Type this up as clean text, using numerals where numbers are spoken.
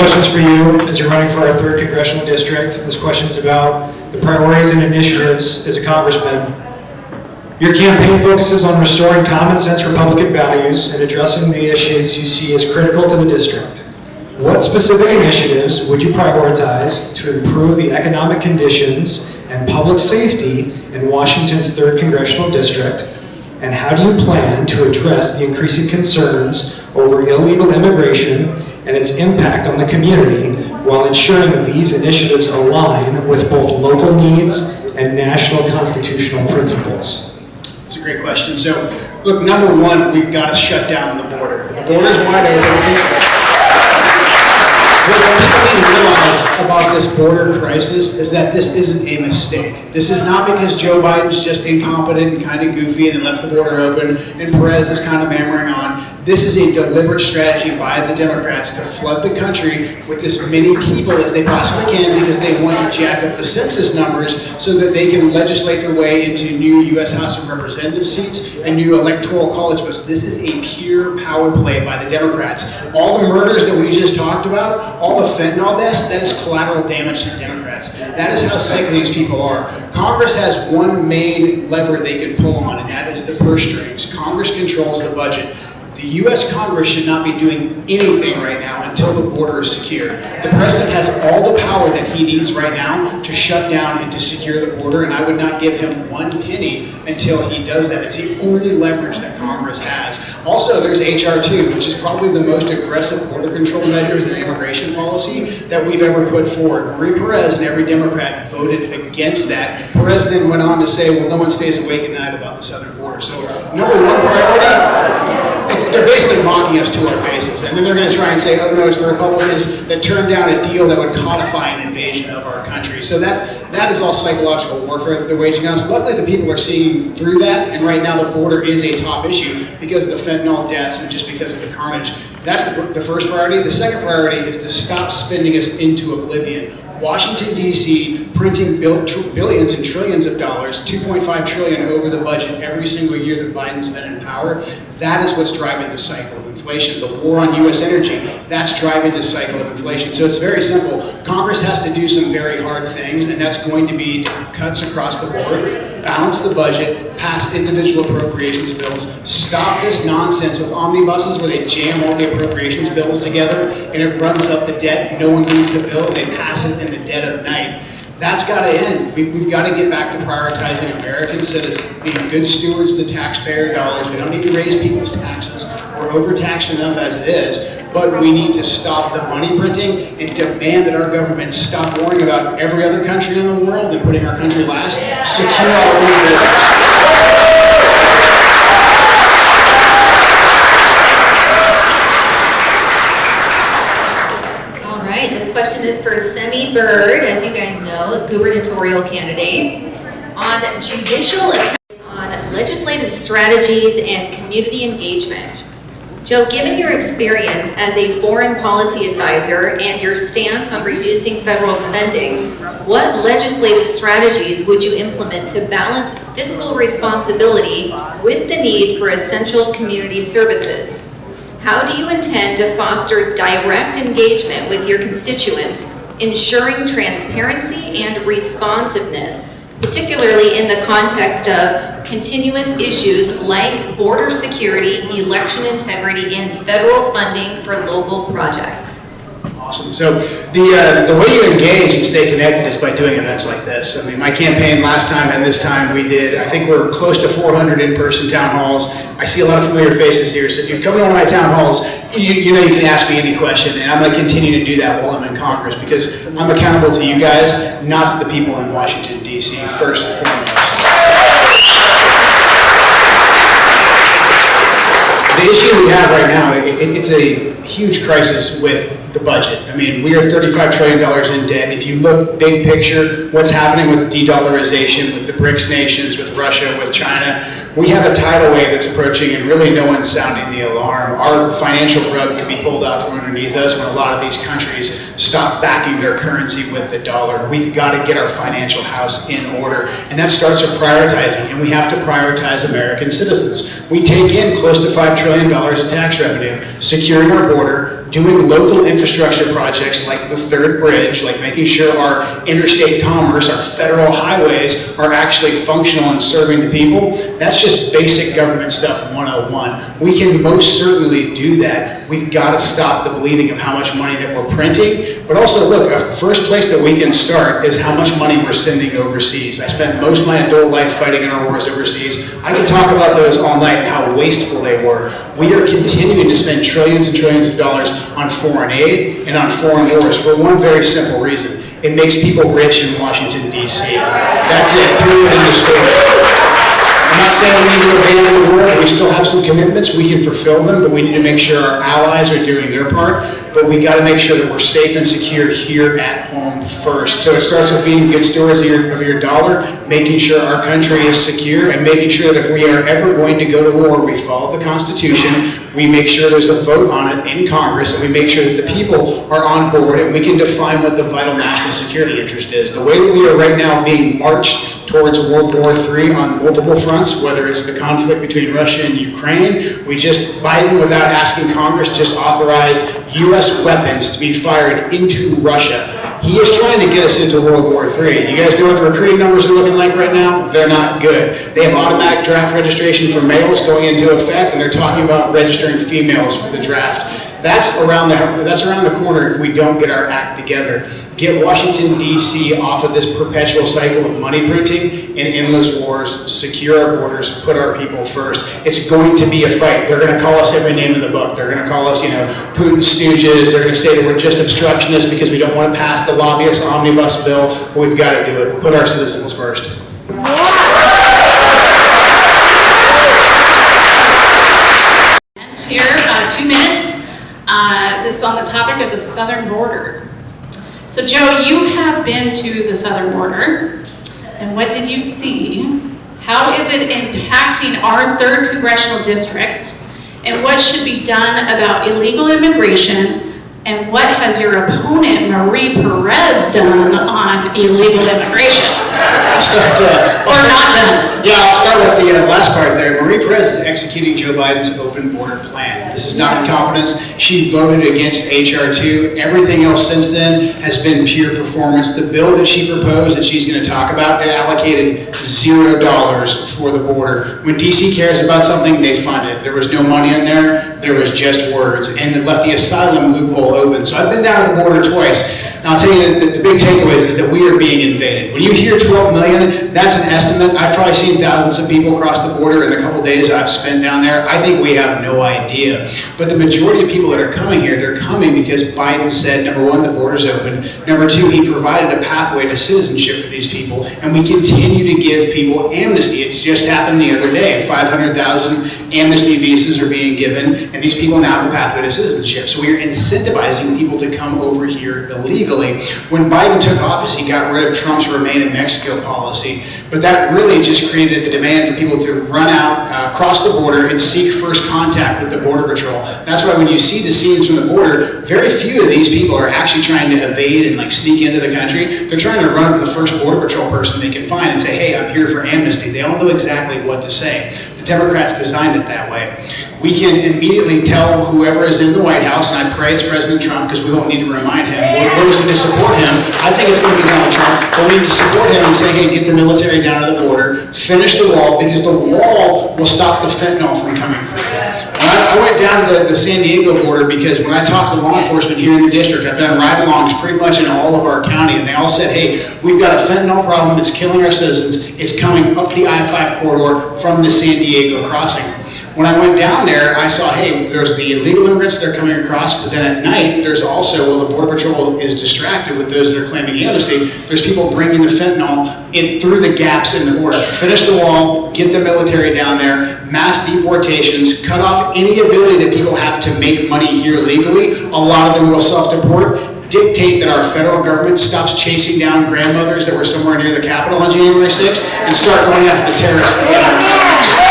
question's for you as you're running for our 3rd Congressional District. This question's about the priorities and initiatives as a congressman. Your campaign focuses on restoring common sense Republican values and addressing the issues you see as critical to the district. What specific initiatives would you prioritize to improve the economic conditions and public safety in Washington's 3rd Congressional District? And how do you plan to address the increasing concerns over illegal immigration and its impact on the community while ensuring that these initiatives align with both local needs and national constitutional principles? It's a great question. So, look, number one, we've got to shut down the border. The border's wide open. What people need to realize about this border crisis is that this isn't a mistake. This is not because Joe Biden's just incompetent and kind of goofy and then left the border open and Perez is kind of hammering on. This is a deliberate strategy by the Democrats to flood the country with as many people as they possibly can because they want to jack up the census numbers so that they can legislate their way into new U.S. House of Representatives seats and new electoral college votes. This is a pure power play by the Democrats. All the murders that we just talked about, all the fentanyl deaths, that is collateral damage to the Democrats. That is how sick these people are. Congress has one main lever they can pull on, and that is the purse strings. Congress controls the budget. The U.S. Congress should not be doing anything right now until the border is secure. The president has all the power that he needs right now to shut down and to secure the border, and I would not give him one penny until he does that. It's the only leverage that Congress has. Also, there's H.R. 2, which is probably the most aggressive border control measures in immigration policy that we've ever put forward. Marie Perez and every Democrat voted against that. Perez then went on to say, well, no one stays awake at night about the southern border. So, number one priority, they're basically mocking us to our faces, and then they're going to try and say, oh no, it's the Republicans that turned down a deal that would codify an invasion of our country. So that is all psychological warfare that they're waging on us. Luckily, the people are seeing through that, and right now the border is a top issue because of the fentanyl deaths and just because of the carnage. That's the first priority. The second priority is to stop spending us into oblivion. Washington, D.C. printing billions and trillions of dollars, $2.5 trillion over the budget every single year that Biden's been in power. That is what's driving the cycle of inflation. The war on U.S. energy, that's driving the cycle of inflation. So it's very simple. Congress has to do some very hard things, and that's going to be cuts across the board, balance the budget, pass individual appropriations bills, stop this nonsense with omnibuses where they jam all the appropriations bills together and it runs up the debt. No one reads the bill, they pass it in the dead of night. That's got to end. We've got to get back to prioritizing American citizens, being good stewards of the taxpayer dollars. We don't need to raise people's taxes. We're overtaxed enough as it is, but we need to stop the money printing and demand that our government stop worrying about every other country in the world and putting our country last. Secure our own borders. This question is for Semi Bird, as you guys know, gubernatorial candidate, on judicial accounts on legislative strategies and community engagement. Joe, given your experience as a foreign policy advisor and your stance on reducing federal spending, what legislative strategies would you implement to balance fiscal responsibility with the need for essential community services? How do you intend to foster direct engagement with your constituents, ensuring transparency and responsiveness, particularly in the context of continuous issues like border security, election integrity, and federal funding for local projects? Awesome. So the way you engage and stay connected is by doing events like this. I mean, my campaign last time and this time we did, I think we're close to 400 in-person town halls. I see a lot of familiar faces here. So if you come to one of my town halls, you know you can ask me any question, and I'm going to continue to do that while I'm in Congress because I'm accountable to you guys, not to the people in Washington, D.C. first and foremost. The issue we have right now, it's a huge crisis with the budget. I mean, we are $35 trillion in debt. If you look big picture, what's happening with de-dollarization, with the BRICS nations, with Russia, with China, we have a tidal wave that's approaching and really no one's sounding the alarm. Our financial rug could be pulled out from underneath us when a lot of these countries stop backing their currency with the dollar. We've got to get our financial house in order, and that starts with prioritizing, and we have to prioritize American citizens. We take in close to $5 trillion in tax revenue, securing our border, doing local infrastructure projects like the third bridge, like making sure our interstate commerce, our federal highways are actually functional and serving the people. That's just basic government stuff 101. We can most certainly do that. We've got to stop the bleeding of how much money that we're printing. But also, look, a first place that we can start is how much money we're sending overseas. I spent most of my adult life fighting in our wars overseas. I can talk about those all night and how wasteful they were. We are continuing to spend trillions and trillions of dollars on foreign aid and on foreign wars for one very simple reason. It makes people rich in Washington, D.C. That's it, period, end of story. I'm not saying we need to abandon the world. We still have some commitments. We can fulfill them, but we need to make sure our allies are doing their part. But we got to make sure that we're safe and secure here at home first. So it starts with being good stewards of your dollar, making sure our country is secure, and making sure that if we are ever going to go to war, we follow the Constitution, we make sure there's a vote on it in Congress, and we make sure that the people are on board, and we can define what the vital national security interest is. The way that we are right now being marched towards World War III on multiple fronts, whether it's the conflict between Russia and Ukraine. Biden, without asking Congress, just authorized U.S. weapons to be fired into Russia. He is trying to get us into World War III. You guys know what the recruiting numbers are looking like right now? They're not good. They have automatic draft registration for males going into effect, and they're talking about registering females for the draft. That's around the corner if we don't get our act together. Get Washington, D.C. off of this perpetual cycle of money printing and endless wars, secure our borders, put our people first. It's going to be a fight. They're going to call us every name in the book. They're going to call us, Putin's stooges. They're going to say that we're just obstructionists because we don't want to pass the lobbyist omnibus bill. But we've got to do it. Put our citizens first. Here, 2 minutes. This is on the topic of the southern border. So Joe, you have been to the southern border, and what did you see? How is it impacting our 3rd Congressional District? And what should be done about illegal immigration? And what has your opponent, Marie Perez, done on illegal immigration? I'll start with the last part there. Marie Perez is executing Joe Biden's open border plan. This is not incompetence. She voted against H.R. 2. Everything else since then has been pure performance. The bill that she proposed that she's going to talk about, it allocated $0 for the border. When D.C. cares about something, they fund it. There was no money in there. There was just words. And it left the asylum loophole open. So I've been down to the border twice. And I'll tell you that the big takeaways is that we are being invaded. When you hear 12 million, that's an estimate. I've probably seen thousands of people cross the border in the couple days I've spent down there. I think we have no idea. But the majority of people that are coming here, they're coming because Biden said, number one, the border's open. Number two, he provided a pathway to citizenship for these people. And we continue to give people amnesty. It's just happened the other day. 500,000 amnesty visas are being given, and these people now have a pathway to citizenship. So we are incentivizing people to come over here illegally. When Biden took office, he got rid of Trump's Remain in Mexico policy, but that really just created the demand for people to run out, cross the border, and seek first contact with the Border Patrol. That's why when you see the scenes from the border, very few of these people are actually trying to evade and sneak into the country. They're trying to run to the first Border Patrol person they can find and say, hey, I'm here for amnesty. They all know exactly what to say. The Democrats designed it that way. We can immediately tell whoever is in the White House, and I pray it's President Trump because we won't need to remind him. We're going to support him. I think it's going to be Donald Trump, but we need to support him and say, hey, get the military down to the border, finish the wall, because the wall will stop the fentanyl from coming through. I went down to the San Diego border because when I talked to law enforcement here in the district, I've done ride-alongs pretty much in all of our county, and they all said, hey, we've got a fentanyl problem that's killing our citizens. It's coming up the I-5 corridor from the San Diego crossing. When I went down there, I saw, hey, there's the illegal immigrants that are coming across, but then at night, there's also, the Border Patrol is distracted with those that are claiming amnesty, there's people bringing the fentanyl in through the gaps in the border. Finish the wall, get the military down there, mass deportations, cut off any ability that people have to make money here legally. A lot of them will self-deport. Dictate that our federal government stops chasing down grandmothers that were somewhere near the Capitol on January 6th and start going after the terrorists.